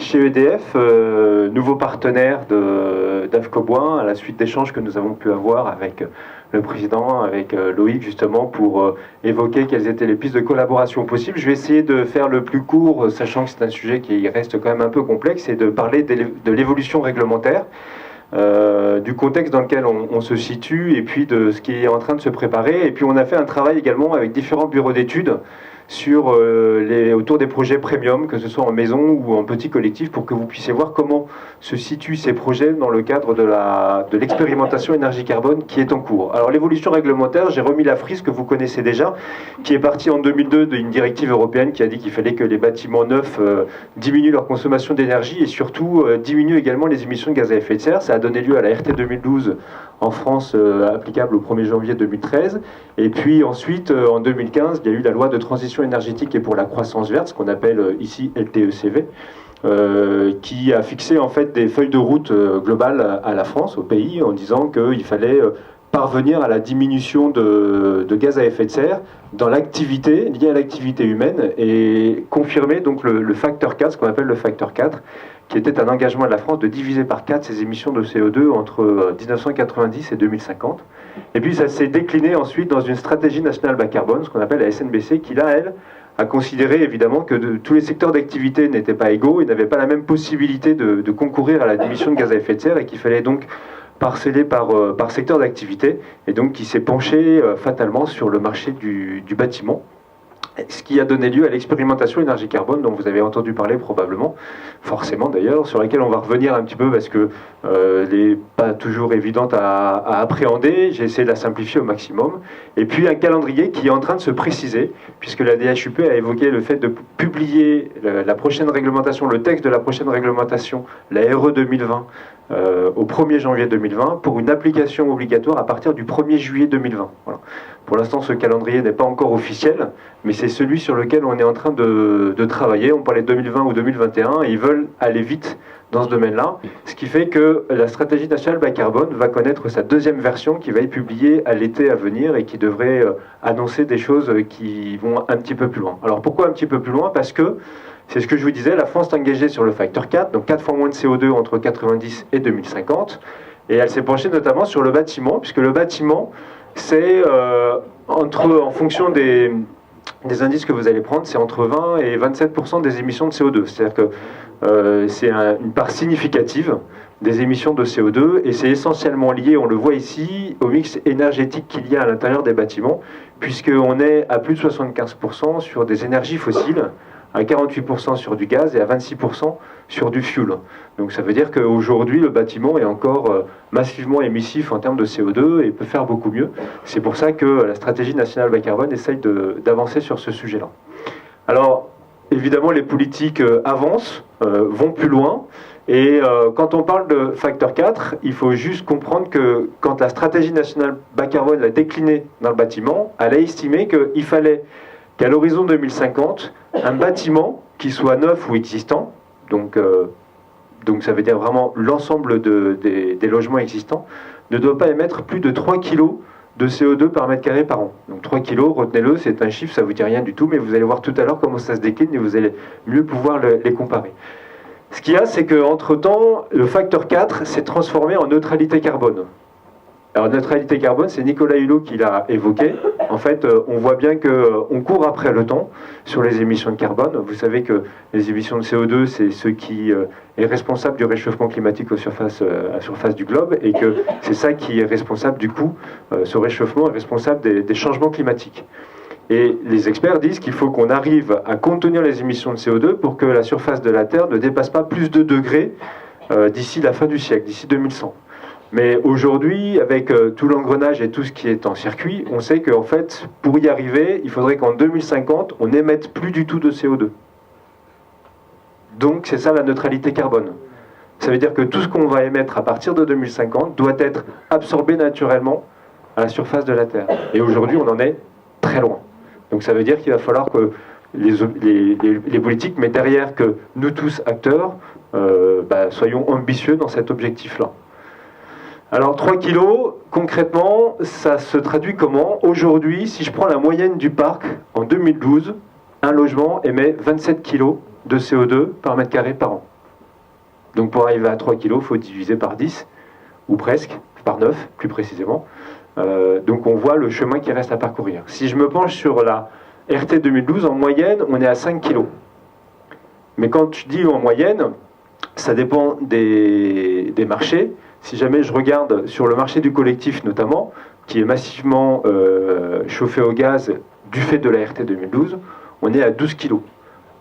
chez EDF, nouveau partenaire d'AFCOBOIN, à la suite d'échanges que nous avons pu avoir avec le président, avec Loïc justement, pour évoquer quelles étaient les pistes de collaboration possibles. Je vais essayer de faire le plus court, sachant que c'est un sujet qui reste quand même un peu complexe, et de parler de l'évolution réglementaire, du contexte dans lequel on se situe, et puis de ce qui est en train de se préparer. Et puis on a fait un travail également avec différents bureaux d'études autour des projets premium, que ce soit en maison ou en petit collectif, pour que vous puissiez voir comment se situent ces projets dans le cadre de l'expérimentation énergie-carbone qui est en cours. Alors l'évolution réglementaire, j'ai remis la frise que vous connaissez déjà, qui est partie en 2002 d'une directive européenne qui a dit qu'il fallait que les bâtiments neufs diminuent leur consommation d'énergie et surtout diminuent également les émissions de gaz à effet de serre. Ça a donné lieu à la RT 2012 en France, applicable au 1er janvier 2013. Et puis ensuite, en 2015, il y a eu la loi de transition énergétique et pour la croissance verte, ce qu'on appelle ici LTECV, qui a fixé en fait des feuilles de route globales à la France, au pays, en disant qu'il fallait parvenir à la diminution de gaz à effet de serre dans l'activité, liée à l'activité humaine, et confirmer donc le facteur 4, ce qu'on appelle le facteur 4, qui était un engagement de la France de diviser par 4 ses émissions de CO2 entre 1990 et 2050. Et puis ça s'est décliné ensuite dans une stratégie nationale bas carbone, ce qu'on appelle la SNBC, qui là, elle, a considéré évidemment que tous les secteurs d'activité n'étaient pas égaux et n'avaient pas la même possibilité de concourir à la diminution de gaz à effet de serre, et qu'il fallait donc parceller par secteur d'activité, et donc qui s'est penché fatalement sur le marché du bâtiment. Ce qui a donné lieu à l'expérimentation énergie-carbone dont vous avez entendu parler probablement, forcément d'ailleurs, sur laquelle on va revenir un petit peu parce que elle n'est pas toujours évidente à appréhender. J'ai essayé de la simplifier au maximum. Et puis un calendrier qui est en train de se préciser, puisque la DHUP a évoqué le fait de publier la prochaine réglementation, le texte de la prochaine réglementation, la RE 2020, au 1er janvier 2020, pour une application obligatoire à partir du 1er juillet 2020. Voilà. Pour l'instant, ce calendrier n'est pas encore officiel, mais c'est celui sur lequel on est en train de travailler. On parlait de 2020 ou 2021, et ils veulent aller vite dans ce domaine-là, ce qui fait que la stratégie nationale bas carbone va connaître sa deuxième version qui va être publiée à l'été à venir et qui devrait annoncer des choses qui vont un petit peu plus loin. Alors pourquoi un petit peu plus loin? Parce que, c'est ce que je vous disais, la France est engagée sur le facteur 4, donc 4 fois moins de CO2 entre 90 et 2050, et elle s'est penchée notamment sur le bâtiment, puisque le bâtiment, c'est en fonction des indices que vous allez prendre, c'est entre 20 et 27% des émissions de CO2. C'est-à-dire que c'est une part significative des émissions de CO2, et c'est essentiellement lié, on le voit ici, au mix énergétique qu'il y a à l'intérieur des bâtiments, puisqu'on est à plus de 75% sur des énergies fossiles, à 48% sur du gaz et à 26% sur du fuel. Donc ça veut dire qu'aujourd'hui, le bâtiment est encore massivement émissif en termes de CO2 et peut faire beaucoup mieux. C'est pour ça que la stratégie nationale bas carbone essaye d'avancer sur ce sujet-là. Alors, évidemment, les politiques avancent, vont plus loin. Et quand on parle de facteur 4, il faut juste comprendre que quand la stratégie nationale bas carbone l'a déclinée dans le bâtiment, elle a estimé qu'il fallait qu'à l'horizon 2050, un bâtiment qui soit neuf ou existant, donc ça veut dire vraiment l'ensemble des logements existants, ne doit pas émettre plus de 3 kg de CO2 par mètre carré par an. Donc 3 kg, retenez-le, c'est un chiffre, ça ne vous dit rien du tout, mais vous allez voir tout à l'heure comment ça se décline et vous allez mieux pouvoir les comparer. Ce qu'il y a, c'est qu'entre-temps, le facteur 4 s'est transformé en neutralité carbone. Alors, neutralité carbone, c'est Nicolas Hulot qui l'a évoqué. En fait, on voit bien qu'on court après le temps sur les émissions de carbone. Vous savez que les émissions de CO2, c'est ce qui est responsable du réchauffement climatique à la surface du globe, et que c'est ça qui est responsable du coup, ce réchauffement est responsable des changements climatiques. Et les experts disent qu'il faut qu'on arrive à contenir les émissions de CO2 pour que la surface de la Terre ne dépasse pas plus de degrés d'ici la fin du siècle, d'ici 2100. Mais aujourd'hui, avec tout l'engrenage et tout ce qui est en circuit, on sait qu'en fait, pour y arriver, il faudrait qu'en 2050, on n'émette plus du tout de CO2. Donc c'est ça la neutralité carbone. Ça veut dire que tout ce qu'on va émettre à partir de 2050 doit être absorbé naturellement à la surface de la Terre. Et aujourd'hui, on en est très loin. Donc ça veut dire qu'il va falloir que les politiques, mais derrière que nous tous acteurs, soyons ambitieux dans cet objectif-là. Alors 3 kilos, concrètement, ça se traduit comment? Aujourd'hui, si je prends la moyenne du parc, en 2012, un logement émet 27 kilos de CO2 par mètre carré par an. Donc pour arriver à 3 kg, il faut diviser par 10, ou presque, par 9 plus précisément. Donc on voit le chemin qui reste à parcourir. Si je me penche sur la RT 2012, en moyenne, on est à 5 kg. Mais quand je dis en moyenne, ça dépend des marchés. Si jamais je regarde sur le marché du collectif notamment, qui est massivement chauffé au gaz du fait de la RT 2012, on est à 12 kg.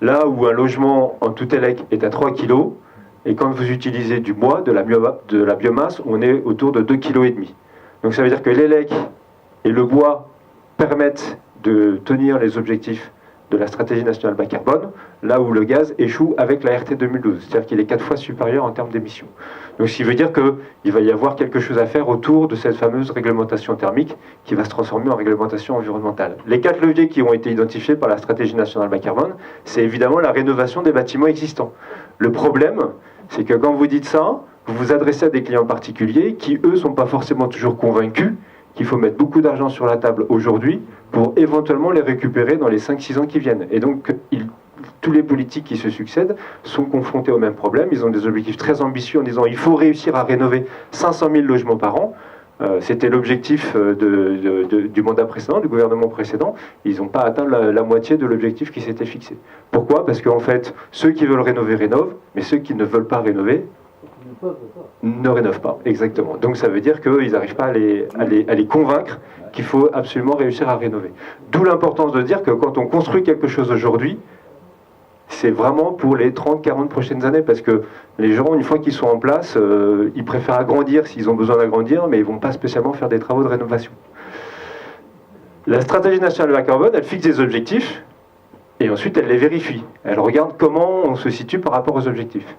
Là où un logement en tout élec est à 3 kg, et quand vous utilisez du bois, de la biomasse, on est autour de 2,5 kg. Donc ça veut dire que l'élec et le bois permettent de tenir les objectifs de la stratégie nationale bas carbone, là où le gaz échoue avec la RT 2012. C'est-à-dire qu'il est 4 fois supérieur en termes d'émissions. Donc ce qui veut dire qu'il va y avoir quelque chose à faire autour de cette fameuse réglementation thermique qui va se transformer en réglementation environnementale. Les 4 leviers qui ont été identifiés par la stratégie nationale bas carbone, c'est évidemment la rénovation des bâtiments existants. Le problème, c'est que quand vous dites ça, vous vous adressez à des clients particuliers qui, eux, ne sont pas forcément toujours convaincus qu'il faut mettre beaucoup d'argent sur la table aujourd'hui pour éventuellement les récupérer dans les 5-6 ans qui viennent. Et donc, tous les politiques qui se succèdent sont confrontés au même problème. Ils ont des objectifs très ambitieux en disant il faut réussir à rénover 500 000 logements par an. C'était l'objectif du mandat précédent, du gouvernement précédent. Ils n'ont pas atteint la moitié de l'objectif qui s'était fixé. Pourquoi? Parce qu'en fait, ceux qui veulent rénover rénovent, mais ceux qui ne veulent pas rénover ne rénovent pas. Exactement. Donc ça veut dire qu'ils n'arrivent pas à les convaincre qu'il faut absolument réussir à rénover. D'où l'importance de dire que quand on construit quelque chose aujourd'hui, c'est vraiment pour les 30-40 prochaines années, parce que les gens, une fois qu'ils sont en place, ils préfèrent agrandir s'ils ont besoin d'agrandir, mais ils ne vont pas spécialement faire des travaux de rénovation. La stratégie nationale bas carbone, elle fixe des objectifs, et ensuite elle les vérifie. Elle regarde comment on se situe par rapport aux objectifs.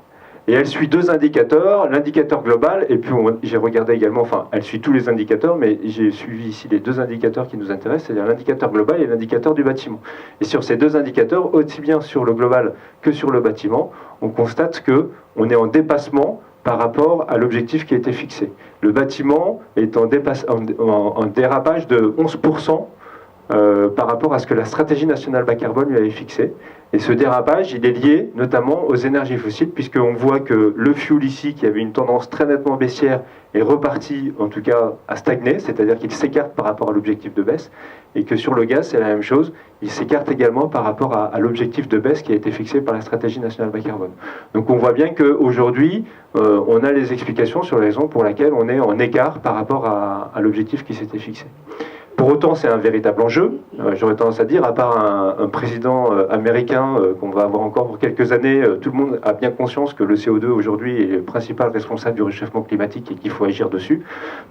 Et elle suit 2 indicateurs, l'indicateur global, et puis j'ai regardé également, enfin, elle suit tous les indicateurs, mais j'ai suivi ici les 2 indicateurs qui nous intéressent, c'est-à-dire l'indicateur global et l'indicateur du bâtiment. Et sur ces 2 indicateurs, aussi bien sur le global que sur le bâtiment, on constate qu'on est en dépassement par rapport à l'objectif qui a été fixé. Le bâtiment est en dérapage de 11%, par rapport à ce que la stratégie nationale bas carbone lui avait fixé. Et ce dérapage, il est lié notamment aux énergies fossiles, puisqu'on voit que le fuel ici, qui avait une tendance très nettement baissière, est reparti, en tout cas, à stagner, c'est-à-dire qu'il s'écarte par rapport à l'objectif de baisse, et que sur le gaz, c'est la même chose, il s'écarte également par rapport à l'objectif de baisse qui a été fixé par la stratégie nationale bas carbone. Donc on voit bien qu'aujourd'hui, on a les explications sur les raisons pour lesquelles on est en écart par rapport à l'objectif qui s'était fixé. Pour autant, c'est un véritable enjeu. J'aurais tendance à dire, à part un président américain qu'on va avoir encore pour quelques années, tout le monde a bien conscience que le CO2 aujourd'hui est le principal responsable du réchauffement climatique et qu'il faut agir dessus.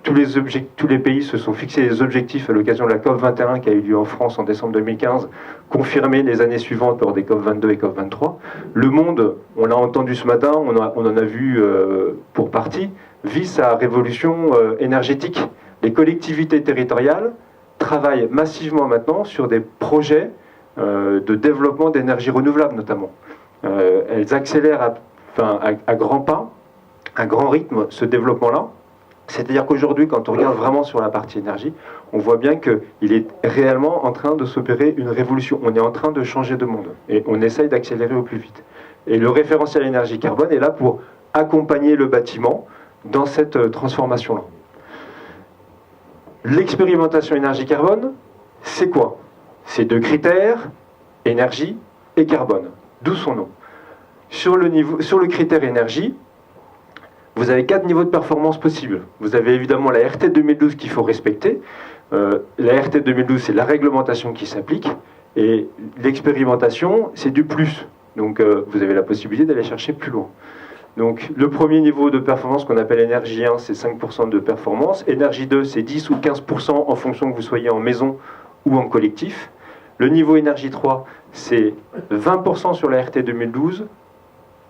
Tous les pays se sont fixés des objectifs à l'occasion de la COP21 qui a eu lieu en France en décembre 2015, confirmés les années suivantes lors des COP22 et COP23. Le monde, on l'a entendu ce matin, on en a vu pour partie, vit sa révolution énergétique. Les collectivités territoriales travaillent massivement maintenant sur des projets de développement d'énergie renouvelable notamment. Elles accélèrent à grands pas, à grand rythme ce développement-là. C'est-à-dire qu'aujourd'hui, quand on regarde vraiment sur la partie énergie, on voit bien qu'il est réellement en train de s'opérer une révolution. On est en train de changer de monde et on essaye d'accélérer au plus vite. Et le référentiel énergie carbone est là pour accompagner le bâtiment dans cette transformation-là. L'expérimentation énergie carbone, c'est quoi? C'est 2 critères, énergie et carbone. D'où son nom. Sur le critère énergie, vous avez 4 niveaux de performance possibles. Vous avez évidemment la RT 2012 qu'il faut respecter. La RT 2012, c'est la réglementation qui s'applique. Et l'expérimentation, c'est du plus. Donc vous avez la possibilité d'aller chercher plus loin. Donc le premier niveau de performance qu'on appelle énergie 1, c'est 5% de performance. Énergie 2, c'est 10 ou 15% en fonction que vous soyez en maison ou en collectif. Le niveau énergie 3, c'est 20% sur la RT 2012,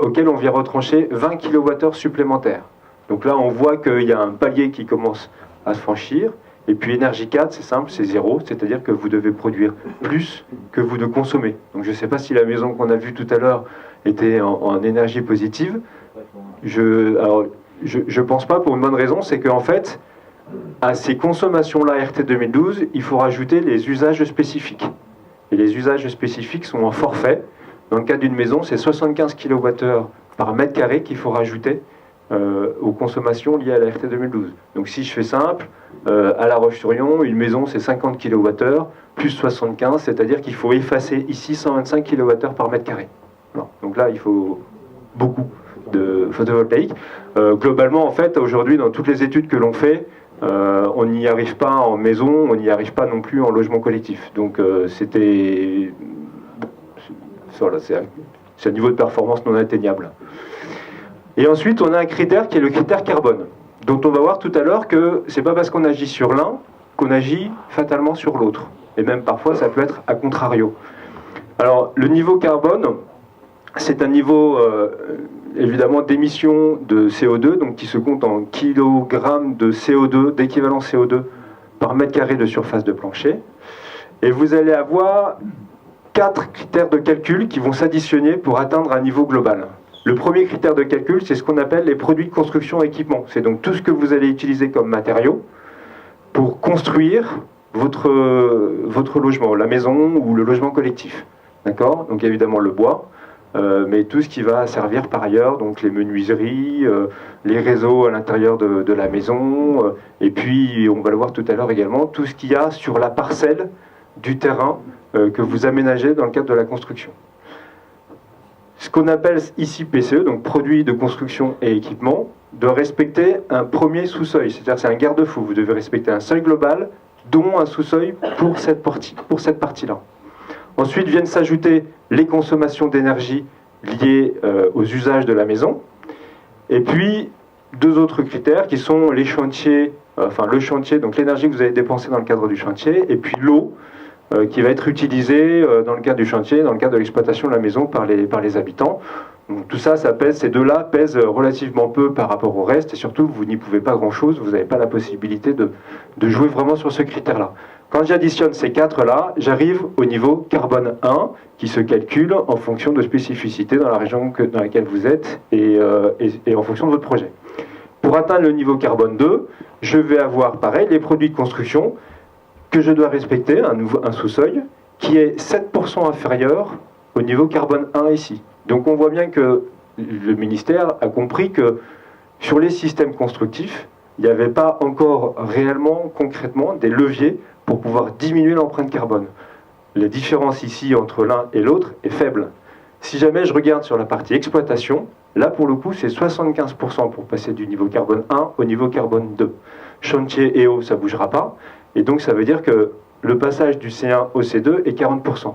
auquel on vient retrancher 20 kWh supplémentaires. Donc là, on voit qu'il y a un palier qui commence à se franchir. Et puis énergie 4, c'est simple, c'est 0, c'est-à-dire que vous devez produire plus que vous ne consommez. Donc je ne sais pas si la maison qu'on a vue tout à l'heure était en énergie positive. Je pense pas, pour une bonne raison, c'est qu'en fait, à ces consommations-là RT 2012, il faut rajouter les usages spécifiques. Et les usages spécifiques sont en forfait. Dans le cas d'une maison, c'est 75 kWh par mètre carré qu'il faut rajouter aux consommations liées à la RT 2012. Donc si je fais simple, à La Roche-sur-Yon, une maison c'est 50 kWh plus 75, c'est-à-dire qu'il faut effacer ici 125 kWh par mètre carré. Voilà. Donc là, il faut beaucoup de photovoltaïque. Globalement, en fait, aujourd'hui, dans toutes les études que l'on fait, on n'y arrive pas en maison, on n'y arrive pas non plus en logement collectif. Donc c'était... Voilà, c'est un niveau de performance non atteignable. Et ensuite, on a un critère qui est le critère carbone, dont on va voir tout à l'heure que c'est pas parce qu'on agit sur l'un qu'on agit fatalement sur l'autre. Et même parfois, ça peut être à contrario. Alors, le niveau carbone, c'est un niveau évidemment d'émission de CO2, donc qui se compte en kilogrammes de CO2, d'équivalent CO2 par mètre carré de surface de plancher. Et vous allez avoir 4 critères de calcul qui vont s'additionner pour atteindre un niveau global. Le premier critère de calcul, c'est ce qu'on appelle les produits de construction et équipement. C'est donc tout ce que vous allez utiliser comme matériaux pour construire votre logement, la maison ou le logement collectif. D'accord ? Donc évidemment le bois, mais tout ce qui va servir par ailleurs, donc les menuiseries, les réseaux à l'intérieur de la maison, et puis on va le voir tout à l'heure également, tout ce qu'il y a sur la parcelle du terrain que vous aménagez dans le cadre de la construction. Ce qu'on appelle ici PCE, donc produits de construction et équipement, doit respecter un premier sous-seuil, c'est-à-dire c'est un garde-fou. Vous devez respecter un seuil global, dont un sous-seuil pour cette partie-là. Ensuite viennent s'ajouter les consommations d'énergie liées aux usages de la maison, et puis 2 autres critères qui sont les chantiers, le chantier, donc l'énergie que vous allez dépenser dans le cadre du chantier, et puis l'eau, qui va être utilisé dans le cadre du chantier, dans le cadre de l'exploitation de la maison par les habitants. Donc, tout ça, ces deux-là pèsent relativement peu par rapport au reste, et surtout, vous n'y pouvez pas grand-chose, vous n'avez pas la possibilité de jouer vraiment sur ce critère-là. Quand j'additionne ces 4-là, j'arrive au niveau carbone 1, qui se calcule en fonction de spécificités dans la région dans laquelle vous êtes, et en fonction de votre projet. Pour atteindre le niveau carbone 2, je vais avoir, pareil, les produits de construction, que je dois respecter, un sous-seuil, qui est 7% inférieur au niveau carbone 1 ici. Donc on voit bien que le ministère a compris que sur les systèmes constructifs, il n'y avait pas encore réellement, concrètement, des leviers pour pouvoir diminuer l'empreinte carbone. La différence ici entre l'un et l'autre est faible. Si jamais je regarde sur la partie exploitation, là pour le coup c'est 75% pour passer du niveau carbone 1 au niveau carbone 2. Chantier et eau, ça ne bougera pas. Et donc ça veut dire que le passage du C1 au C2 est 40%.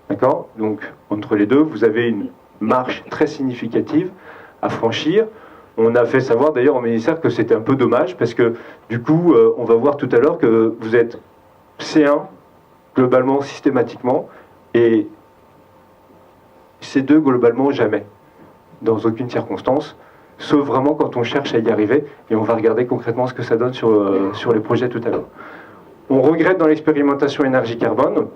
D'accord ? Donc entre les deux, vous avez une marche très significative à franchir. On a fait savoir d'ailleurs au ministère que c'était un peu dommage parce que du coup, on va voir tout à l'heure que vous êtes C1 globalement, systématiquement, et C2 globalement jamais, dans aucune circonstance, sauf vraiment quand on cherche à y arriver, et on va regarder concrètement ce que ça donne sur les projets tout à l'heure. On regrette dans l'expérimentation énergie-carbone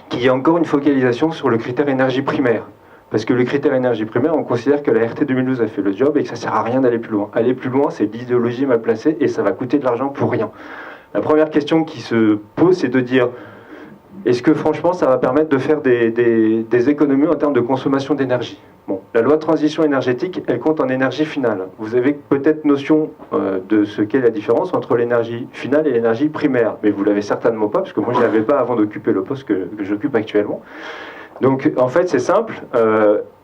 qu'il y ait encore une focalisation sur le critère énergie primaire. Parce que le critère énergie primaire, on considère que la RT 2012 a fait le job et que ça ne sert à rien d'aller plus loin. Aller plus loin, c'est de l'idéologie mal placée et ça va coûter de l'argent pour rien. La première question qui se pose, c'est de dire, est-ce que franchement ça va permettre de faire des économies en termes de consommation d'énergie ? Bon, la loi de transition énergétique, elle compte en énergie finale. Vous avez peut-être notion de ce qu'est la différence entre l'énergie finale et l'énergie primaire, mais vous l'avez certainement pas, parce que moi je ne l'avais pas avant d'occuper le poste que j'occupe actuellement. Donc en fait c'est simple,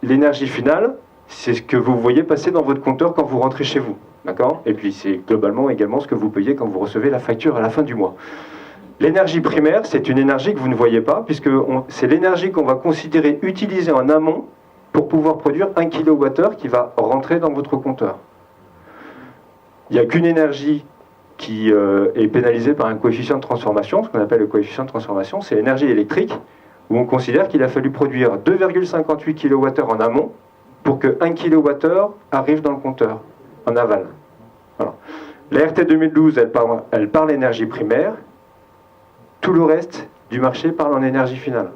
l'énergie finale, c'est ce que vous voyez passer dans votre compteur quand vous rentrez chez vous, d'accord ? Et puis c'est globalement également ce que vous payez quand vous recevez la facture à la fin du mois. L'énergie primaire, c'est une énergie que vous ne voyez pas, puisque c'est l'énergie qu'on va considérer utilisée en amont pour pouvoir produire 1 kWh qui va rentrer dans votre compteur. Il n'y a qu'une énergie qui est pénalisée par un coefficient de transformation, ce qu'on appelle le coefficient de transformation, c'est l'énergie électrique, où on considère qu'il a fallu produire 2,58 kWh en amont pour que 1 kWh arrive dans le compteur, en aval. Voilà. La RT 2012, elle parle énergie primaire, tout le reste du marché parle en énergie finale.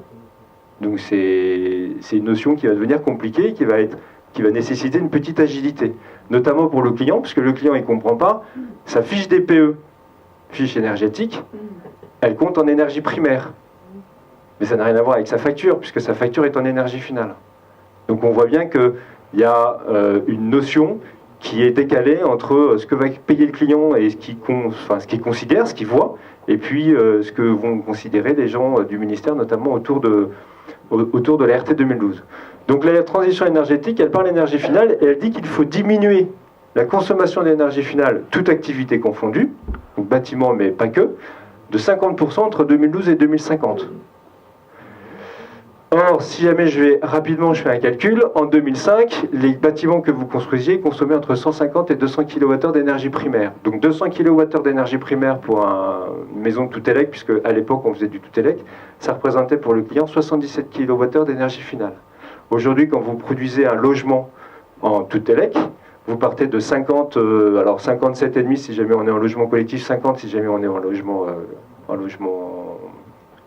Donc c'est une notion qui va devenir compliquée et qui va nécessiter une petite agilité, notamment pour le client, parce que le client il ne comprend pas, sa fiche DPE, fiche énergétique, elle compte en énergie primaire. Mais ça n'a rien à voir avec sa facture, puisque sa facture est en énergie finale. Donc on voit bien que il y a une notion qui est décalée entre ce que va payer le client et ce qu'il considère, ce qu'il voit, et puis ce que vont considérer les gens du ministère, notamment autour de la RT 2012. Donc la transition énergétique, elle parle d'énergie finale, et elle dit qu'il faut diminuer la consommation d'énergie finale, toute activité confondue, donc bâtiment mais pas que, de 50% entre 2012 et 2050. Or, si jamais je fais un calcul, en 2005, les bâtiments que vous construisiez consommaient entre 150 et 200 kWh d'énergie primaire. Donc 200 kWh d'énergie primaire pour une maison tout élect, puisque à l'époque on faisait du tout élect, ça représentait pour le client 77 kWh d'énergie finale. Aujourd'hui, quand vous produisez un logement en tout élect, vous partez de 50, alors 57,5 si jamais on est en logement collectif, 50 si jamais on est en logement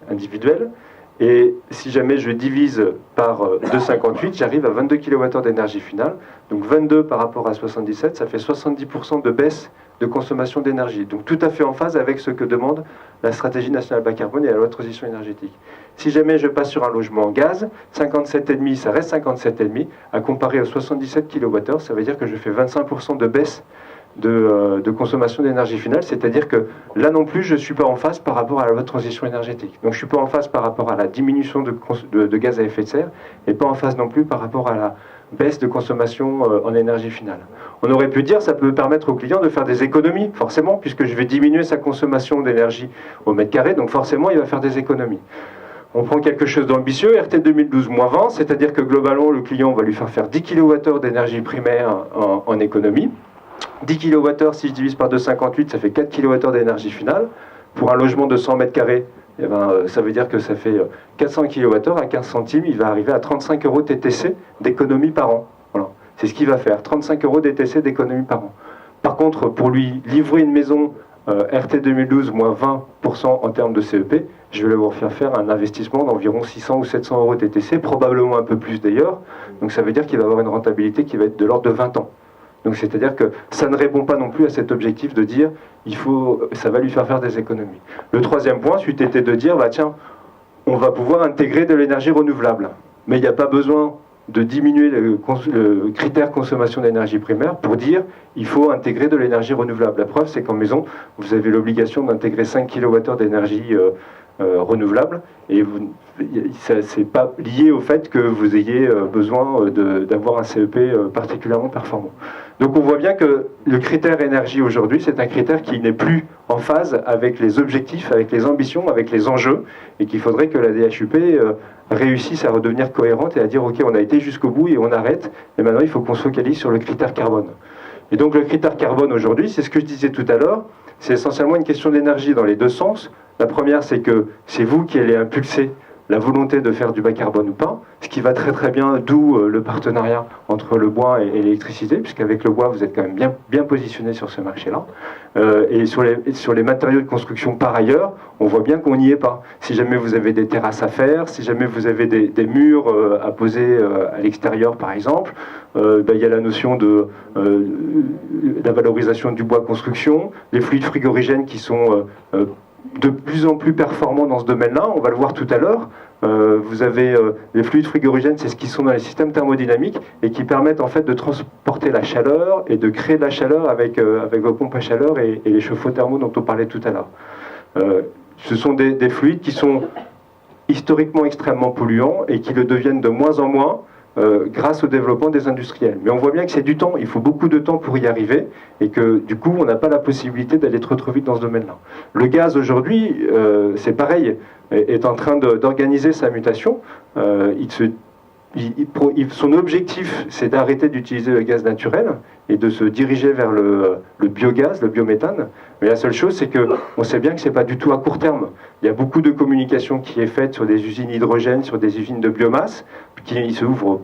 individuel. Et si jamais je divise par 2,58, j'arrive à 22 kWh d'énergie finale. Donc 22 par rapport à 77, ça fait 70% de baisse de consommation d'énergie. Donc tout à fait en phase avec ce que demande la stratégie nationale bas carbone et la loi de transition énergétique. Si jamais je passe sur un logement en gaz, 57,5, ça reste 57,5. À comparer aux 77 kWh, ça veut dire que je fais 25% de baisse de consommation d'énergie finale, c'est-à-dire que là non plus je ne suis pas en phase par rapport à la loi de transition énergétique. Donc je ne suis pas en phase par rapport à la diminution de gaz à effet de serre et pas en phase non plus par rapport à la baisse de consommation en énergie finale. On aurait pu dire ça peut permettre au client de faire des économies, forcément, puisque je vais diminuer sa consommation d'énergie au mètre carré, donc forcément il va faire des économies. On prend quelque chose d'ambitieux, RT 2012 moins 20, c'est-à-dire que globalement le client va lui faire 10 kWh d'énergie primaire en économie. 10 kWh, si je divise par 2,58, ça fait 4 kWh d'énergie finale. Pour un logement de 100 m², eh ben, ça veut dire que ça fait 400 kWh. À 15 centimes, il va arriver à 35 € TTC d'économie par an. Voilà. C'est ce qu'il va faire, 35 € TTC d'économie par an. Par contre, pour lui livrer une maison RT 2012 moins 20% en termes de CEP, je vais lui faire un investissement d'environ 600 ou 700 € TTC, probablement un peu plus d'ailleurs. Donc ça veut dire qu'il va avoir une rentabilité qui va être de l'ordre de 20 ans. Donc c'est-à-dire que ça ne répond pas non plus à cet objectif de dire ça va lui faire des économies. Le troisième point, c'eût été de dire, bah tiens, on va pouvoir intégrer de l'énergie renouvelable. Mais il n'y a pas besoin de diminuer le critère consommation d'énergie primaire pour dire il faut intégrer de l'énergie renouvelable. La preuve, c'est qu'en maison, vous avez l'obligation d'intégrer 5 kWh d'énergie renouvelable, et c'est pas lié au fait que vous ayez besoin d'avoir un CEP particulièrement performant. Donc on voit bien que le critère énergie aujourd'hui, c'est un critère qui n'est plus en phase avec les objectifs, avec les ambitions, avec les enjeux, et qu'il faudrait que la DHUP réussisse à redevenir cohérente et à dire ok, on a été jusqu'au bout et on arrête, et maintenant il faut qu'on se focalise sur le critère carbone. Et donc le critère carbone aujourd'hui, c'est ce que je disais tout à l'heure, c'est essentiellement une question d'énergie dans les deux sens. La première, c'est que c'est vous qui allez impulser la volonté de faire du bas carbone ou pas, ce qui va très très bien, d'où le partenariat entre le bois et l'électricité, puisqu'avec le bois, vous êtes quand même bien positionné sur ce marché-là. Et sur les matériaux de construction par ailleurs, on voit bien qu'on n'y est pas. Si jamais vous avez des terrasses à faire, si jamais vous avez des murs à poser à l'extérieur par exemple, il y a la notion de la valorisation du bois construction, les fluides frigorigènes qui sont de plus en plus performants dans ce domaine-là, on va le voir tout à l'heure. Vous avez les fluides frigorigènes, c'est ce qui sont dans les systèmes thermodynamiques et qui permettent en fait de transporter la chaleur et de créer de la chaleur avec vos pompes à chaleur et les chauffe-eau thermaux dont on parlait tout à l'heure. Ce sont des fluides qui sont historiquement extrêmement polluants et qui le deviennent de moins en moins grâce au développement des industriels. Mais on voit bien que c'est du temps, il faut beaucoup de temps pour y arriver, et que du coup on n'a pas la possibilité d'aller trop vite dans ce domaine-là. Le gaz aujourd'hui, c'est pareil, est en train d'organiser sa mutation. Son objectif, c'est d'arrêter d'utiliser le gaz naturel et de se diriger vers le biogaz, le biométhane. Mais la seule chose, c'est qu'on sait bien que ce n'est pas du tout à court terme. Il y a beaucoup de communication qui est faite sur des usines hydrogène, sur des usines de biomasse, qui s'ouvrent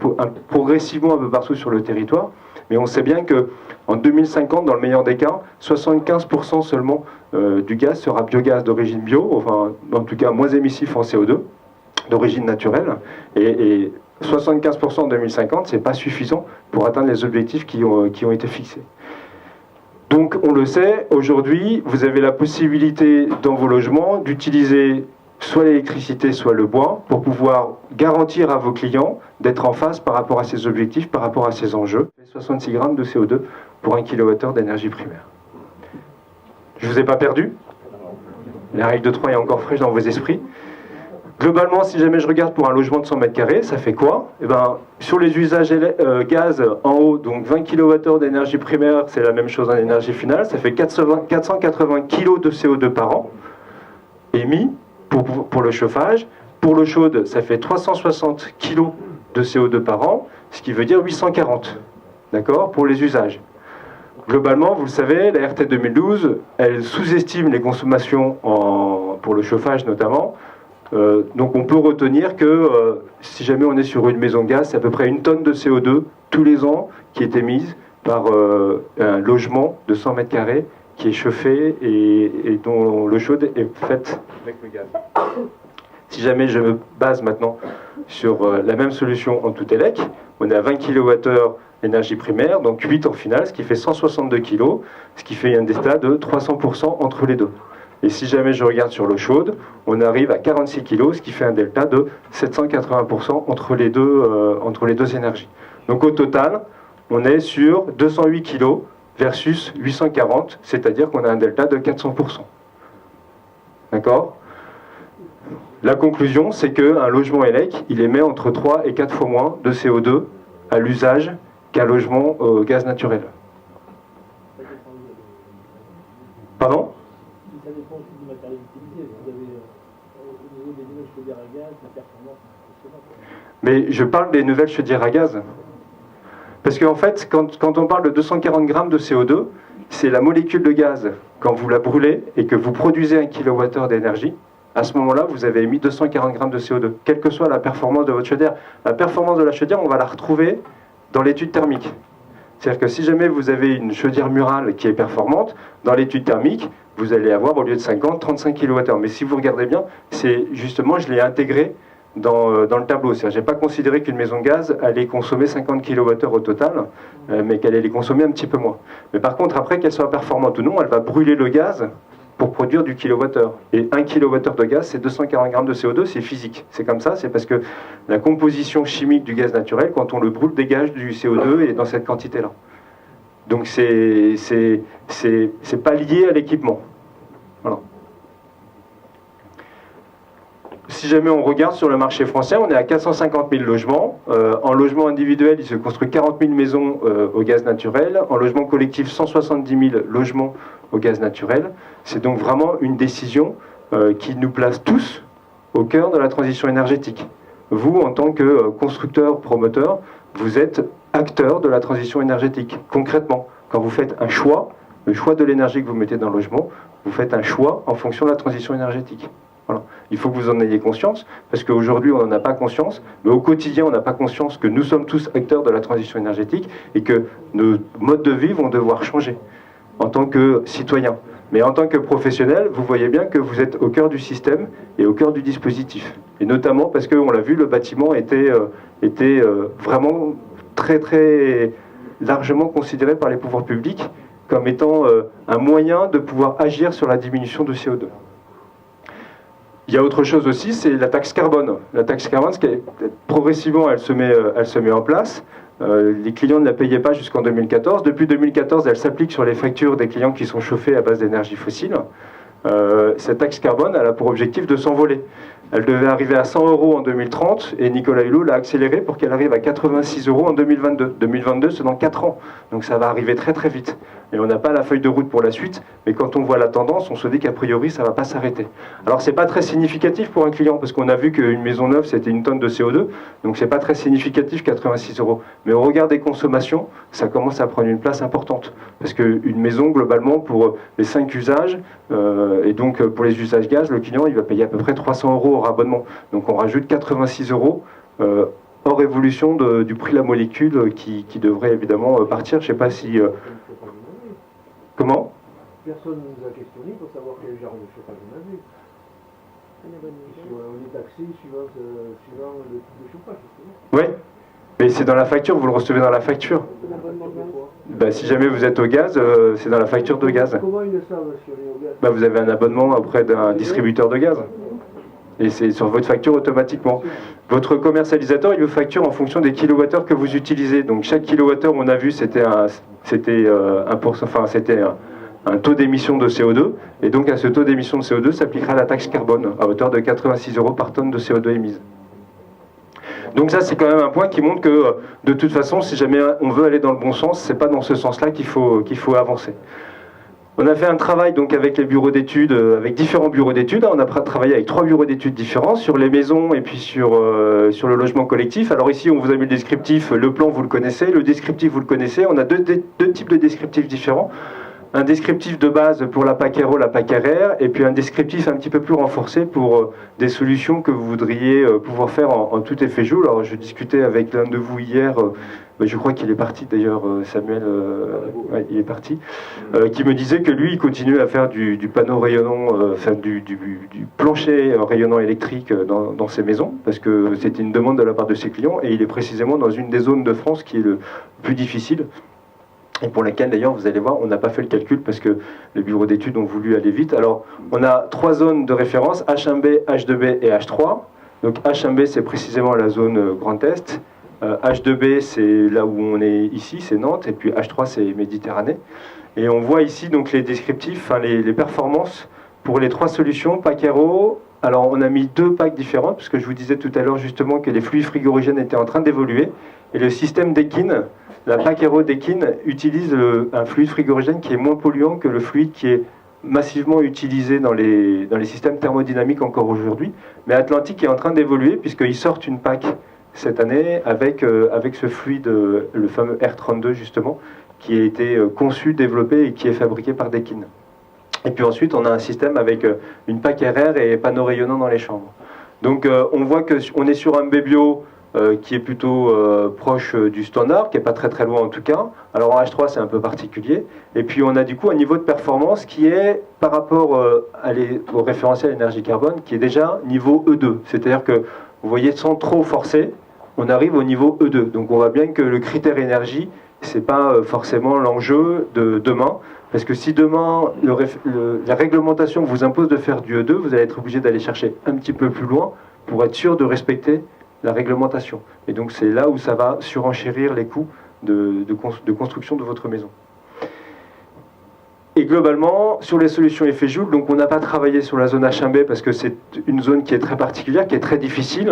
progressivement un peu partout sur le territoire. Mais on sait bien qu'en 2050, dans le meilleur des cas, 75% seulement du gaz sera biogaz d'origine bio, enfin en tout cas moins émissif en CO2, d'origine naturelle. Et 75% en 2050, ce n'est pas suffisant pour atteindre les objectifs qui ont été fixés. Donc on le sait, aujourd'hui, vous avez la possibilité dans vos logements d'utiliser soit l'électricité, soit le bois, pour pouvoir garantir à vos clients d'être en phase par rapport à ses objectifs, par rapport à ses enjeux. 66 grammes de CO2 pour 1 kWh d'énergie primaire. Je ne vous ai pas perdu? La règle de 3 est encore fraîche dans vos esprits. Globalement, si jamais je regarde pour un logement de 100 m², ça fait quoi? Eh ben, sur les usages gaz en haut, donc 20 kWh d'énergie primaire, c'est la même chose en énergie finale, ça fait 480 kg de CO2 par an émis pour le chauffage. Pour l'eau chaude, ça fait 360 kg de CO2 par an, ce qui veut dire 840, d'accord, pour les usages. Globalement, vous le savez, la RT 2012, elle sous-estime les consommations pour le chauffage notamment. Donc on peut retenir que si jamais on est sur une maison gaz, c'est à peu près 1 tonne de CO2 tous les ans qui est émise par un logement de 100 m² qui est chauffé et dont l'eau chaude est faite avec le gaz. Si jamais je me base maintenant sur la même solution en tout élec, on est à 20 kWh d'énergie primaire, donc 8 en finale, ce qui fait 162 kg, ce qui fait un delta de 300% entre les deux. Et si jamais je regarde sur l'eau chaude, on arrive à 46 kg, ce qui fait un delta de 780% entre les deux énergies. Donc au total, on est sur 208 kg versus 840, c'est-à-dire qu'on a un delta de 400%. D'accord ? La conclusion, c'est qu'un logement élec, il émet entre 3 et 4 fois moins de CO2 à l'usage qu'un logement au gaz naturel. Pardon ? Ça dépend aussi du matériel utilisé. Vous avez au niveau des nouvelles chaudières à gaz, la performance est impressionnante. Mais je parle des nouvelles chaudières à gaz. Parce qu'en fait, quand on parle de 240 grammes de CO2, c'est la molécule de gaz. Quand vous la brûlez et que vous produisez 1 kWh d'énergie, à ce moment-là, vous avez émis 240 grammes de CO2, quelle que soit la performance de votre chaudière. La performance de la chaudière, on va la retrouver dans l'étude thermique. C'est-à-dire que si jamais vous avez une chaudière murale qui est performante, dans l'étude thermique, vous allez avoir au lieu de 50, 35 kWh. Mais si vous regardez bien, c'est justement, je l'ai intégré dans le tableau. C'est-à-dire, je n'ai pas considéré qu'une maison gaz allait consommer 50 kWh au total, mais qu'elle allait les consommer un petit peu moins. Mais par contre, après qu'elle soit performante ou non, elle va brûler le gaz pour produire du kilowattheure. Et 1 kWh de gaz, c'est 240 grammes de CO2, c'est physique. C'est comme ça, c'est parce que la composition chimique du gaz naturel, quand on le brûle, dégage du CO2 et dans cette quantité-là. Donc c'est pas lié à l'équipement. Voilà. Si jamais on regarde sur le marché français, on est à 450 000 logements. En logement individuel, il se construit 40 000 maisons au gaz naturel. En logement collectif, 170 000 logements au gaz naturel. C'est donc vraiment une décision qui nous place tous au cœur de la transition énergétique. Vous, en tant que constructeur, promoteur, vous êtes acteur de la transition énergétique. Concrètement, quand vous faites un choix, le choix de l'énergie que vous mettez dans le logement, vous faites un choix en fonction de la transition énergétique. Voilà. Il faut que vous en ayez conscience, parce qu'aujourd'hui on n'en a pas conscience, mais au quotidien on n'a pas conscience que nous sommes tous acteurs de la transition énergétique et que nos modes de vie vont devoir changer en tant que citoyens. Mais en tant que professionnel, vous voyez bien que vous êtes au cœur du système et au cœur du dispositif. Et notamment parce qu'on l'a vu, le bâtiment était vraiment très très largement considéré par les pouvoirs publics comme étant un moyen de pouvoir agir sur la diminution de CO2. Il y a autre chose aussi, c'est la taxe carbone. La taxe carbone, progressivement, elle se met en place. Les clients ne la payaient pas jusqu'en 2014. Depuis 2014, elle s'applique sur les factures des clients qui sont chauffés à base d'énergie fossile. Cette taxe carbone, elle a pour objectif de s'envoler. Elle devait arriver à 100 € en 2030 et Nicolas Hulot l'a accélérée pour qu'elle arrive à 86 € en 2022. 2022, c'est dans 4 ans. Donc ça va arriver très très vite. Et on n'a pas la feuille de route pour la suite, mais quand on voit la tendance, on se dit qu'a priori, ça ne va pas s'arrêter. Alors c'est pas très significatif pour un client, parce qu'on a vu qu'une maison neuve, c'était 1 tonne de CO2, donc c'est pas très significatif, 86 €. Mais au regard des consommations, ça commence à prendre une place importante. Parce qu'une maison, globalement, pour les 5 usages, et donc pour les usages gaz, le client, il va payer à peu près 300 € hors abonnement. Donc on rajoute 86 € hors évolution du prix de la molécule qui devrait évidemment partir. Je sais pas si... Comment ? Personne ne nous a questionné pour savoir quel genre de chauffage on a vu. On est taxé suivant le type de chauffage. Oui, mais c'est dans la facture, vous le recevez dans la facture. Si jamais vous êtes au gaz, c'est dans la facture de gaz. Comment ils le savent si on est au gaz ? Vous avez un abonnement auprès d'un distributeur de gaz. Et c'est sur votre facture automatiquement. Votre commercialisateur, il vous facture en fonction des kilowattheures que vous utilisez. Donc chaque kilowattheure, on a vu, c'était un taux d'émission de CO2. Et donc à ce taux d'émission de CO2 s'appliquera la taxe carbone à hauteur de 86 € par tonne de CO2 émise. Donc ça, c'est quand même un point qui montre que, de toute façon, si jamais on veut aller dans le bon sens, c'est pas dans ce sens-là qu'il faut avancer. On a fait un travail donc avec les bureaux d'études, avec différents bureaux d'études. On a travaillé avec 3 bureaux d'études différents sur les maisons et puis sur le logement collectif. Alors ici, on vous a mis le descriptif, le plan, vous le connaissez, le descriptif, vous le connaissez. On a deux types de descriptifs différents. Un descriptif de base pour la PAC RO, la PAC RR, et puis un descriptif un petit peu plus renforcé pour des solutions que vous voudriez pouvoir faire en tout effet jour. Alors je discutais avec l'un de vous hier, je crois qu'il est parti d'ailleurs, Samuel, ouais, il est parti, qui me disait que lui, il continue à faire du panneau rayonnant, enfin du plancher rayonnant électrique dans ses maisons, parce que c'était une demande de la part de ses clients, et il est précisément dans une des zones de France qui est le plus difficile. Et pour laquelle d'ailleurs, vous allez voir, on n'a pas fait le calcul parce que les bureaux d'études ont voulu aller vite. Alors, on a 3 zones de référence, H1B, H2B et H3. Donc H1B, c'est précisément la zone Grand Est. H2B, c'est là où on est ici, c'est Nantes. Et puis H3, c'est Méditerranée. Et on voit ici donc les descriptifs, enfin, les performances pour les 3 solutions, PAC RO. Alors, on a mis 2 packs différentes, parce que je vous disais tout à l'heure justement que les fluides frigorigènes étaient en train d'évoluer. Et le système d'Ekin, la PAC RO d'Ekin, utilise un fluide frigorigène qui est moins polluant que le fluide qui est massivement utilisé dans les systèmes thermodynamiques encore aujourd'hui. Mais Atlantique est en train d'évoluer, puisqu'ils sortent une PAC cette année avec ce fluide, le fameux R32 justement, qui a été conçu, développé et qui est fabriqué par Dekin. Et puis ensuite, on a un système avec une PAC RR et panneaux rayonnants dans les chambres. Donc on voit qu'on est sur un Bébio qui est plutôt proche du standard, qui n'est pas très très loin en tout cas. Alors en H3, c'est un peu particulier. Et puis on a du coup un niveau de performance qui est, par rapport au référentiel énergie carbone, qui est déjà niveau E2. C'est-à-dire que, vous voyez, sans trop forcer, on arrive au niveau E2. Donc on voit bien que le critère énergie, ce n'est pas forcément l'enjeu de demain. Parce que si demain, la réglementation vous impose de faire du E2, vous allez être obligé d'aller chercher un petit peu plus loin pour être sûr de respecter la réglementation. Et donc c'est là où ça va surenchérir les coûts de construction de votre maison. Et globalement, sur les solutions effet Joule, donc on n'a pas travaillé sur la zone H1B parce que c'est une zone qui est très particulière, qui est très difficile.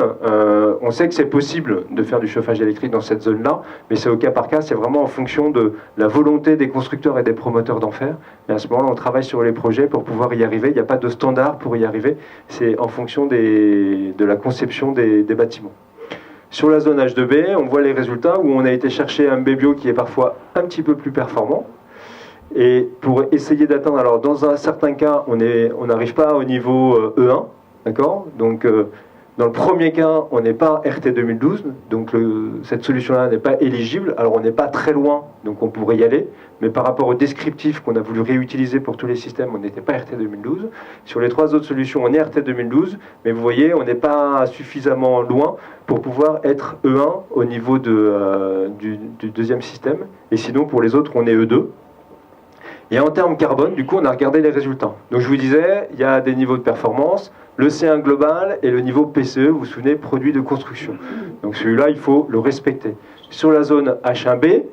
On sait que c'est possible de faire du chauffage électrique dans cette zone-là, mais c'est au cas par cas, c'est vraiment en fonction de la volonté des constructeurs et des promoteurs d'en faire. Et à ce moment-là, on travaille sur les projets pour pouvoir y arriver. Il n'y a pas de standard pour y arriver, c'est en fonction de la conception des bâtiments. Sur la zone H2B, on voit les résultats où on a été chercher un Bébio qui est parfois un petit peu plus performant. Et pour essayer d'atteindre, alors dans un certain cas, on n'arrive pas au niveau E1, d'accord ? Donc dans le premier cas, on n'est pas RT 2012, donc cette solution-là n'est pas éligible. Alors on n'est pas très loin, donc on pourrait y aller, mais par rapport au descriptif qu'on a voulu réutiliser pour tous les systèmes, on n'était pas RT 2012. Sur les 3 autres solutions, on est RT 2012, mais vous voyez, on n'est pas suffisamment loin pour pouvoir être E1 au niveau du deuxième système. Et sinon, pour les autres, on est E2. Et en termes carbone, du coup, on a regardé les résultats. Donc je vous disais, il y a des niveaux de performance, le C1 global et le niveau PCE, vous vous souvenez, produit de construction. Donc celui-là, il faut le respecter. Sur la zone H1B,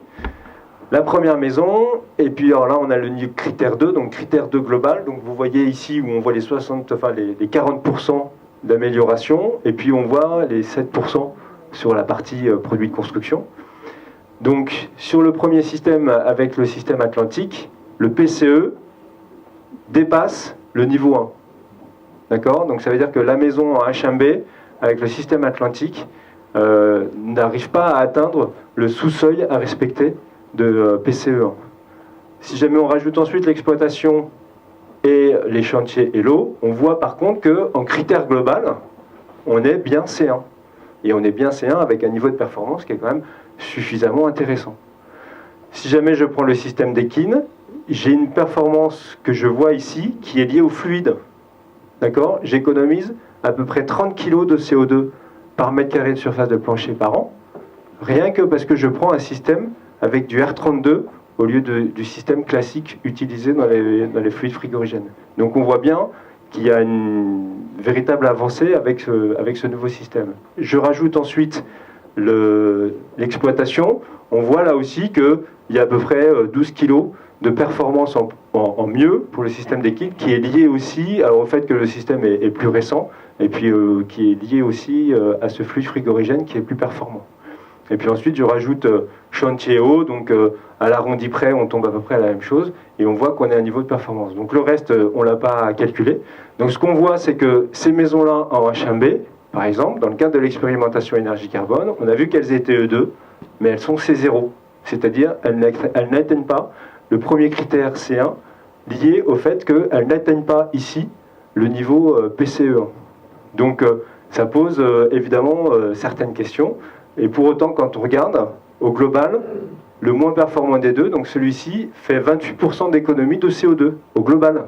la première maison, et puis alors là, on a le critère 2, donc critère 2 global. Donc vous voyez ici où on voit les 40% d'amélioration, et puis on voit les 7% sur la partie produit de construction. Donc sur le premier système, avec le système Atlantique, le PCE dépasse le niveau 1. D'accord ? Donc ça veut dire que la maison en H1B, avec le système Atlantique, n'arrive pas à atteindre le sous-seuil à respecter de PCE1. Si jamais on rajoute ensuite l'exploitation et les chantiers et l'eau, on voit par contre qu'en critère global, on est bien C1. Et on est bien C1 avec un niveau de performance qui est quand même suffisamment intéressant. Si jamais je prends le système d'Ekin, j'ai une performance que je vois ici qui est liée au fluide. D'accord ? J'économise à peu près 30 kg de CO2 par mètre carré de surface de plancher par an, rien que parce que je prends un système avec du R32 au lieu du système classique utilisé dans les fluides frigorigènes. Donc on voit bien qu'il y a une véritable avancée avec ce nouveau système. Je rajoute ensuite l'exploitation. On voit là aussi qu'il y a à peu près 12 kg de performance en mieux pour le système d'équipe, qui est lié aussi au fait que le système est plus récent, et puis qui est lié aussi à ce flux frigorigène qui est plus performant. Et puis ensuite, je rajoute chantier haut, donc à l'arrondi près, on tombe à peu près à la même chose, et on voit qu'on est à un niveau de performance. Donc le reste, on ne l'a pas calculé. Donc ce qu'on voit, c'est que ces maisons-là en HMB, par exemple, dans le cadre de l'expérimentation énergie-carbone, on a vu qu'elles étaient E2, mais elles sont C0, c'est-à-dire elles n'atteignent pas le premier critère C1, lié au fait qu'elles n'atteignent pas ici le niveau PCE1. Donc ça pose évidemment certaines questions, et pour autant, quand on regarde, au global, le moins performant des deux, donc celui-ci, fait 28% d'économie de CO2, au global.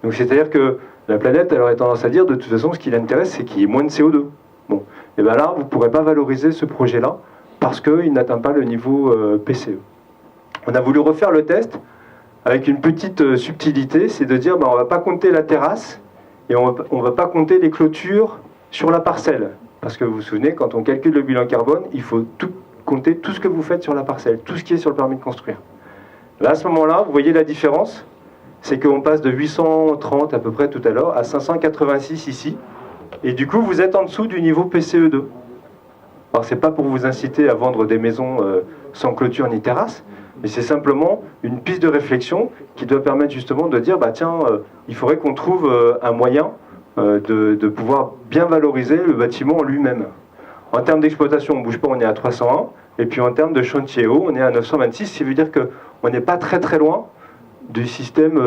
Donc c'est-à-dire que la planète, elle aurait tendance à dire, de toute façon, ce qui l'intéresse, c'est qu'il y ait moins de CO2. Bon, et bien là, vous ne pourrez pas valoriser ce projet-là, parce qu'il n'atteint pas le niveau PCE. On a voulu refaire le test avec une petite subtilité, c'est de dire, on ne va pas compter la terrasse, et on ne va pas compter les clôtures sur la parcelle. Parce que vous vous souvenez, quand on calcule le bilan carbone, il faut compter tout ce que vous faites sur la parcelle, tout ce qui est sur le permis de construire. Là, à ce moment-là, vous voyez la différence, c'est qu'on passe de 830 à peu près tout à l'heure à 586 ici, et du coup, vous êtes en dessous du niveau PCE2. Alors, c'est pas pour vous inciter à vendre des maisons sans clôture ni terrasse, mais c'est simplement une piste de réflexion qui doit permettre justement de dire, il faudrait qu'on trouve un moyen de pouvoir bien valoriser le bâtiment en lui-même. En termes d'exploitation, on ne bouge pas, on est à 301, et puis en termes de chantier haut, on est à 926, ce qui veut dire qu'on n'est pas très très loin du système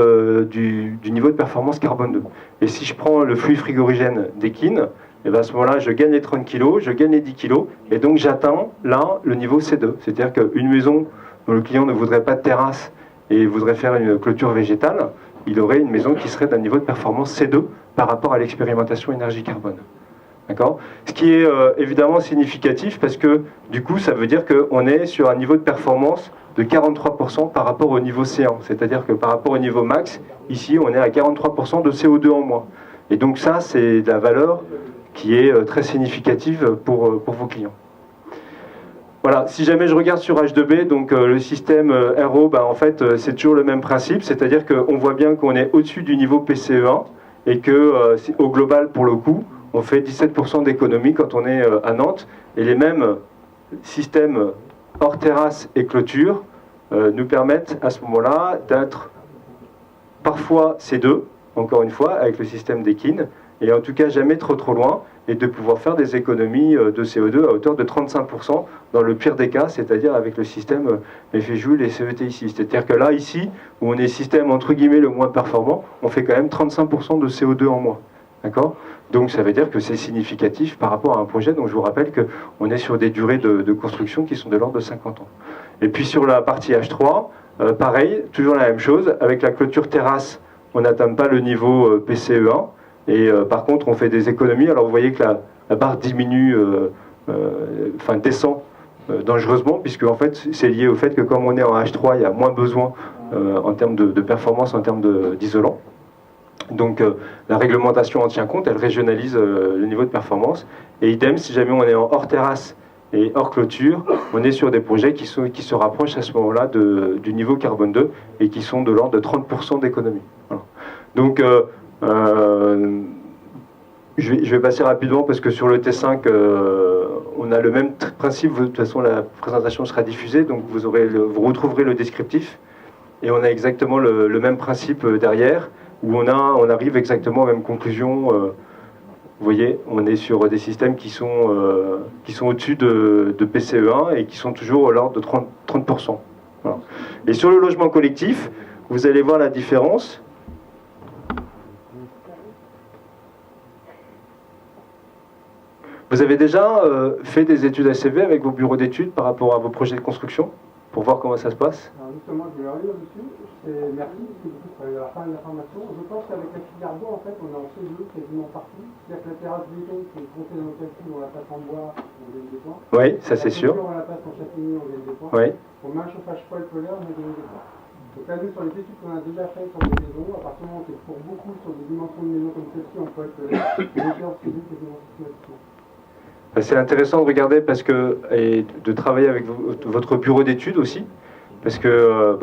du niveau de performance carbone 2. Et si je prends le flux frigorigène d'Ekin, et bien à ce moment-là, je gagne les 30 kg, je gagne les 10 kg, et donc j'atteins là le niveau C2. C'est-à-dire qu'une maison dont le client ne voudrait pas de terrasse et voudrait faire une clôture végétale, il aurait une maison qui serait d'un niveau de performance C2 par rapport à l'expérimentation énergie-carbone. D'accord ? Ce qui est évidemment significatif parce que du coup, ça veut dire qu'on est sur un niveau de performance de 43% par rapport au niveau C1. C'est-à-dire que par rapport au niveau max, ici, on est à 43% de CO2 en moins. Et donc ça, c'est de la valeur qui est très significative pour vos clients. Voilà, si jamais je regarde sur H2B, donc le système RO, en fait, c'est toujours le même principe, c'est-à-dire qu'on voit bien qu'on est au-dessus du niveau PCE1 et que au global, pour le coup, on fait 17% d'économie quand on est à Nantes, et les mêmes systèmes hors terrasse et clôture nous permettent à ce moment-là d'être parfois C2, encore une fois, avec le système d'Ekin, et en tout cas jamais trop loin, et de pouvoir faire des économies de CO2 à hauteur de 35% dans le pire des cas, c'est-à-dire avec le système FJUL et CET ici. C'est-à-dire que là, ici, où on est système entre guillemets le moins performant, on fait quand même 35% de CO2 en moins. D'accord ? Donc ça veut dire que c'est significatif par rapport à un projet dont je vous rappelle qu'on est sur des durées de construction qui sont de l'ordre de 50 ans. Et puis sur la partie H3, pareil, toujours la même chose, avec la clôture terrasse, on n'atteint pas le niveau PCE1, et par contre on fait des économies. Alors vous voyez que la barre diminue, descend dangereusement, puisque en fait c'est lié au fait que comme on est en H3, il y a moins besoin en termes de performance, en termes d'isolant. Donc la réglementation en tient compte, elle régionalise le niveau de performance. Et idem, si jamais on est en hors terrasse et hors clôture, on est sur des projets qui se rapprochent à ce moment-là du niveau carbone 2 et qui sont de l'ordre de 30% d'économie. Voilà. Donc je vais passer rapidement parce que sur le T5, on a le même principe. De toute façon, la présentation sera diffusée, donc vous retrouverez le descriptif. Et on a exactement le même principe derrière, où on arrive exactement aux mêmes conclusions. Vous voyez, on est sur des systèmes qui sont au-dessus de PCE1 et qui sont toujours à l'ordre de 30%. Voilà. Et sur le logement collectif, vous allez voir la différence. Vous avez déjà fait des études ACV avec vos bureaux d'études par rapport à vos projets de construction, pour voir comment ça se passe? Alors justement, je vais revenir dessus. Merci, parce que à la fin de la formation, je pense qu'avec la filière bois, en fait, on est en CE quasiment partout. C'est-à-dire que la terrasse béton qui est comptée dans le calcul, on la passe en bois, on gagne des points. Oui, ça c'est sûr. On la passe en châtaignier, on gagne des points. Oui. On met un chauffage poêle polaire, on gagne des points. Donc là, nous, sur les études qu'on a déjà faites sur des maisons, à partir du moment où c'est pour beaucoup sur des dimensions de maisons comme celle-ci, on peut être l'éclaireur physique quasiment systématiquement. C'est intéressant de regarder parce que, et de travailler avec votre bureau d'études aussi, parce que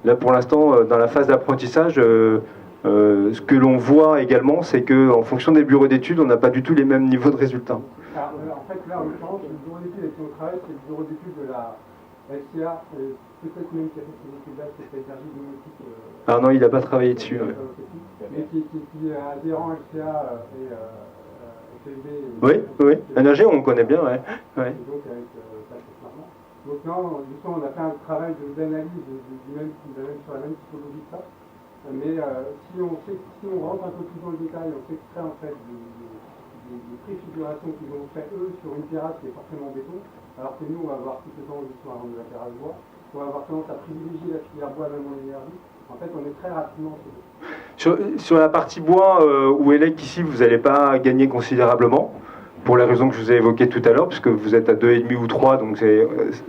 là pour l'instant, dans la phase d'apprentissage, ce que l'on voit également, c'est qu'en fonction des bureaux d'études, on n'a pas du tout les mêmes niveaux de résultats. Alors, en fait, là, en l'occurrence, le bureau d'études avec qui on travaille, c'est le bureau d'études de la SCA, peut-être même qui a fait ces études-là, c'est l'énergie domotique. Ah non, il n'a pas travaillé dessus. Ouais. Mais qui est adhérent LCA et FLB. Oui, énergie, on connaît bien, ouais. Donc, avec Patrick Marmont. Donc, non, justement, on a fait un travail d'analyse sur la même typologie que ça. Mais si on rentre un peu plus dans le détail, on s'extrait en fait des préfigurations qu'ils ont fait eux sur une terrasse qui est forcément en béton, alors que nous on va avoir tout le temps justement avant de la terrasse bois, on va avoir tendance à privilégier la filière bois même en énergie. En fait on est très rapidement sur la partie bois ou élec ici, vous n'allez pas gagner considérablement, pour les raisons que je vous ai évoquées tout à l'heure, puisque vous êtes à 2,5 ou 3, donc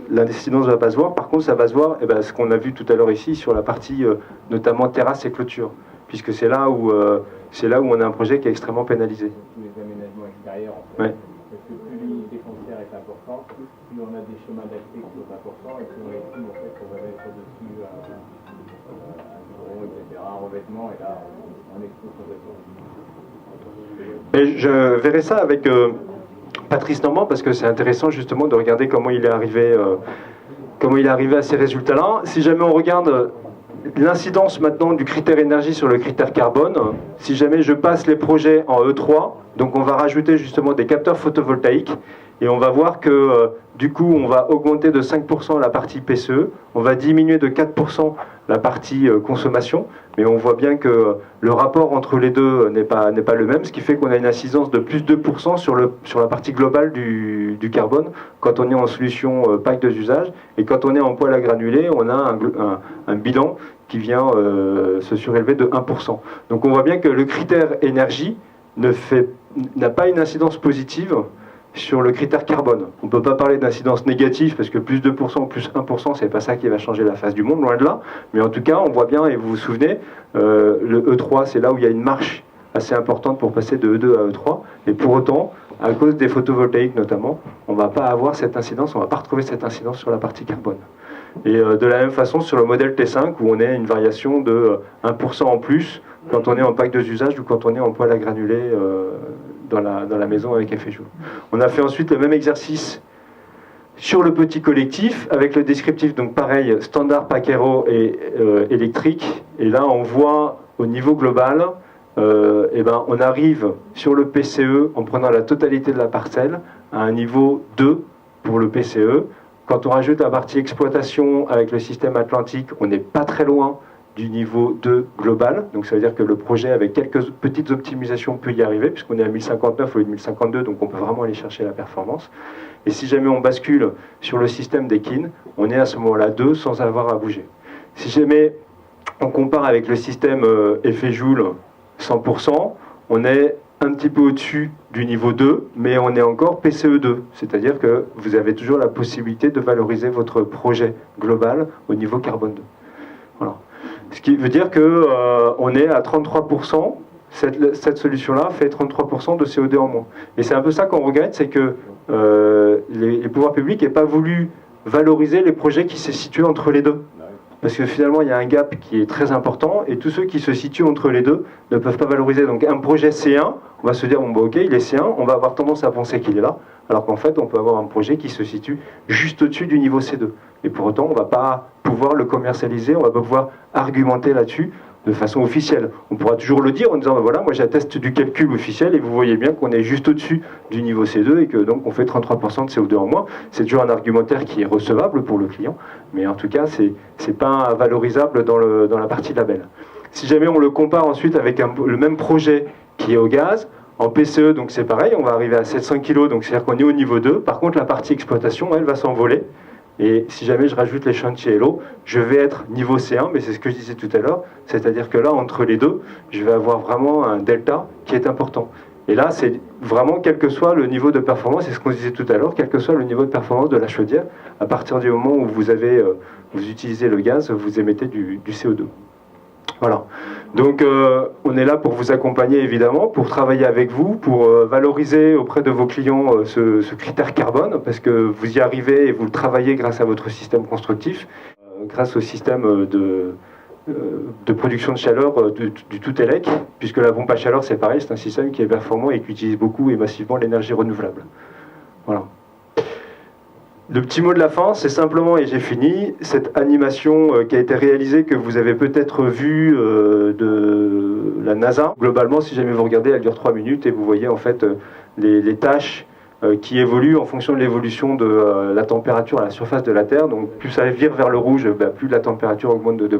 l'incidence ne va pas se voir. Par contre, ça va se voir, ce qu'on a vu tout à l'heure ici, sur la partie notamment terrasse et clôture, puisque c'est là où on a un projet qui est extrêmement pénalisé. Tous les aménagements extérieurs, en fait. Ouais. Parce que plus l'unité foncière est importante, plus on a des chemins d'accès qui sont importants, et plus on estime en fait qu'on va mettre dessus un bureau, etc., un revêtement, et là, on expose complètement. Et je verrai ça avec Patrice Normand, parce que c'est intéressant justement de regarder comment il est arrivé à ces résultats-là. Si jamais on regarde l'incidence maintenant du critère énergie sur le critère carbone, si jamais je passe les projets en E3, donc on va rajouter justement des capteurs photovoltaïques, et on va voir que du coup on va augmenter de 5% la partie PCE, on va diminuer de 4% la partie consommation, mais on voit bien que le rapport entre les deux n'est pas le même, ce qui fait qu'on a une incidence de plus 2% sur la partie globale du carbone quand on est en solution pack 2 usages, et quand on est en poêle à granulés, on a un bilan qui vient se surélever de 1%. Donc on voit bien que le critère énergie n'a pas une incidence positive sur le critère carbone. On ne peut pas parler d'incidence négative parce que plus 2% ou plus 1%, c'est pas ça qui va changer la face du monde, loin de là. Mais en tout cas, on voit bien, et vous vous souvenez, le E3, c'est là où il y a une marche assez importante pour passer de E2 à E3. Et pour autant, à cause des photovoltaïques notamment, on ne va pas avoir cette incidence, on ne va pas retrouver cette incidence sur la partie carbone. Et de la même façon, sur le modèle T5, où on a une variation de 1% en plus quand on est en pack 2 usages ou quand on est en poêle à granulés dans la maison avec effet joule. On a fait ensuite le même exercice sur le petit collectif avec le descriptif, donc pareil, standard Pacero et électrique. Et là, on voit au niveau global, on arrive sur le PCE en prenant la totalité de la parcelle à un niveau 2 pour le PCE. Quand on rajoute la partie exploitation avec le système Atlantique, on n'est pas très loin du niveau 2 global, donc ça veut dire que le projet avec quelques petites optimisations peut y arriver, puisqu'on est à 1059 au lieu de 1052, donc on peut vraiment aller chercher la performance. Et si jamais on bascule sur le système des KIN, on est à ce moment-là 2 sans avoir à bouger. Si jamais on compare avec le système effet Joule 100%, on est un petit peu au-dessus du niveau 2, mais on est encore PCE2, c'est-à-dire que vous avez toujours la possibilité de valoriser votre projet global au niveau carbone 2. Voilà. Ce qui veut dire qu'on est à 33%, cette solution-là fait 33% de CO2 en moins. Et c'est un peu ça qu'on regrette, c'est que les pouvoirs publics n'aient pas voulu valoriser les projets qui se situent entre les deux. Parce que finalement, il y a un gap qui est très important, et tous ceux qui se situent entre les deux ne peuvent pas valoriser. Donc un projet C1, on va se dire, bon, bah, ok, il est C1, on va avoir tendance à penser qu'il est là, alors qu'en fait, on peut avoir un projet qui se situe juste au-dessus du niveau C2. Et pour autant, on ne va pas pouvoir le commercialiser, on ne va pas pouvoir argumenter là-dessus de façon officielle. On pourra toujours le dire en disant, ben voilà, moi j'atteste du calcul officiel et vous voyez bien qu'on est juste au-dessus du niveau C2 et que donc on fait 33% de CO2 en moins. C'est toujours un argumentaire qui est recevable pour le client, mais en tout cas, c'est pas valorisable dans la partie label. Si jamais on le compare ensuite avec le même projet qui est au gaz, en PCE, donc c'est pareil, on va arriver à 700 kg, donc c'est-à-dire qu'on est au niveau 2. Par contre, la partie exploitation, elle va s'envoler. Et si jamais je rajoute les chantiers et l'eau, je vais être niveau C1, mais c'est ce que je disais tout à l'heure, c'est-à-dire que là, entre les deux, je vais avoir vraiment un delta qui est important. Et là, c'est vraiment quel que soit le niveau de performance, c'est ce qu'on disait tout à l'heure, quel que soit le niveau de performance de la chaudière, à partir du moment où vous utilisez le gaz, vous émettez du CO2. Voilà. Donc on est là pour vous accompagner évidemment, pour travailler avec vous, pour valoriser auprès de vos clients ce critère carbone, parce que vous y arrivez et vous le travaillez grâce à votre système constructif, grâce au système de production de chaleur du tout-élec, puisque la pompe à chaleur c'est pareil, c'est un système qui est performant et qui utilise beaucoup et massivement l'énergie renouvelable. Voilà. Le petit mot de la fin, c'est simplement, et j'ai fini, cette animation qui a été réalisée, que vous avez peut-être vue de la NASA. Globalement, si jamais vous regardez, elle dure 3 minutes et vous voyez en fait les tâches qui évoluent en fonction de l'évolution de la température à la surface de la Terre. Donc plus ça vire vers le rouge, plus la température augmente de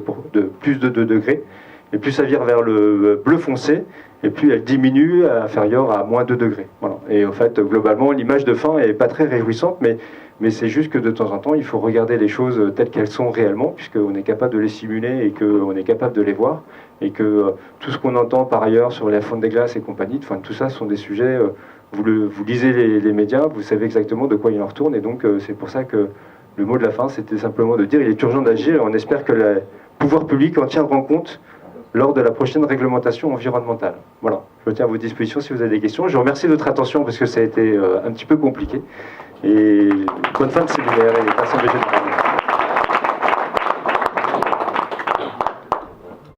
plus de 2 degrés. Et plus ça vire vers le bleu foncé, et plus elle diminue inférieure à moins 2 degrés. Voilà. Et en fait, globalement, l'image de fin n'est pas très réjouissante, mais c'est juste que de temps en temps, il faut regarder les choses telles qu'elles sont réellement, puisqu'on est capable de les simuler et qu'on est capable de les voir, et que tout ce qu'on entend par ailleurs sur la fonte des glaces et compagnie, enfin, tout ça sont des sujets, vous lisez les médias, vous savez exactement de quoi il en retourne, et donc c'est pour ça que le mot de la fin, c'était simplement de dire il est urgent d'agir, et on espère que les pouvoirs publics en tiendront compte lors de la prochaine réglementation environnementale. Voilà, je me tiens à votre disposition si vous avez des questions. Je vous remercie de votre attention parce que ça a été un petit peu compliqué. Et bonne fin de séminaire et passez un